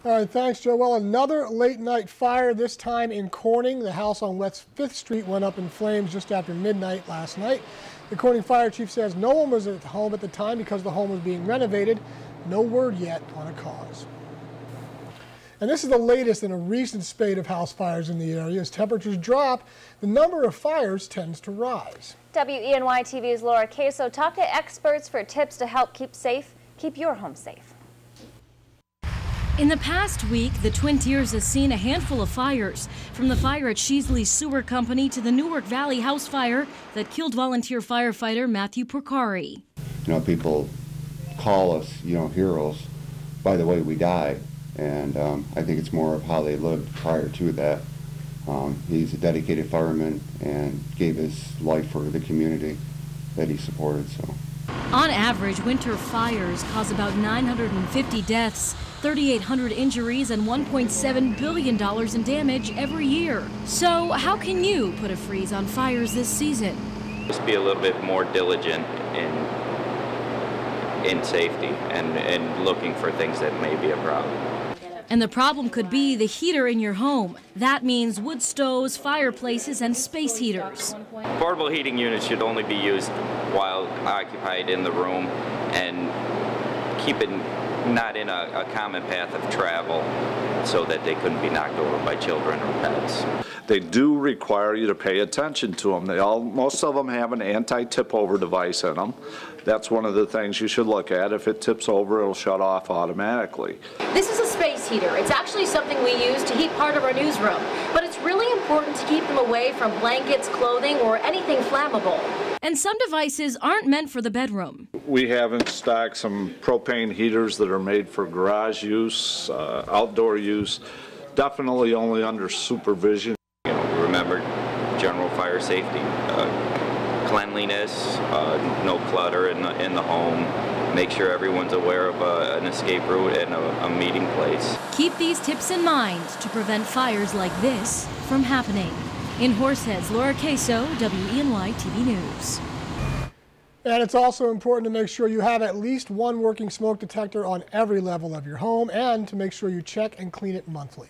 All right, thanks, Joe. Well, another late night fire, this time in Corning. The house on West 5th Street went up in flames just after midnight last night. The Corning fire chief says no one was at home at the time because the home was being renovated. No word yet on a cause. And this is the latest in a recent spate of house fires in the area. As temperatures drop, the number of fires tends to rise. WENY-TV's Laura Caso talked to experts for tips to help keep your home safe. In the past week, the Twin Tiers has seen a handful of fires, from the fire at Sheasley Sewer Company to the Newark Valley house fire that killed volunteer firefighter Matthew Porcari. You know, people call us, heroes by the way we die, and I think it's more of how they lived prior to that. He's a dedicated fireman and gave his life for the community that he supported. So, on average, winter fires cause about 950 deaths, 3,800 injuries, and $1.7 billion in damage every year. So how can you put a freeze on fires this season? Just be a little bit more diligent in safety and looking for things that may be a problem. And the problem could be the heater in your home. That means wood stoves, fireplaces, and space heaters. Portable heating units should only be used while occupied in the room and keep it not in a common path of travel so that they couldn't be knocked over by children or pets. They do require you to pay attention to them. Most of them have an anti-tip over device in them. That's one of the things you should look at. If it tips over, it'll shut off automatically. This is a space heater. It's actually something we use to heat part of our newsroom. But it's really important to keep them away from blankets, clothing, or anything flammable. And some devices aren't meant for the bedroom. We have in stock some propane heaters that are made for garage use, outdoor use, definitely only under supervision. Remember general fire safety, cleanliness, no clutter in the home. Make sure everyone's aware of an escape route and a meeting place. Keep these tips in mind to prevent fires like this from happening. In Horseheads, Laura Caso, WENY-TV News. And it's also important to make sure you have at least one working smoke detector on every level of your home and to make sure you check and clean it monthly.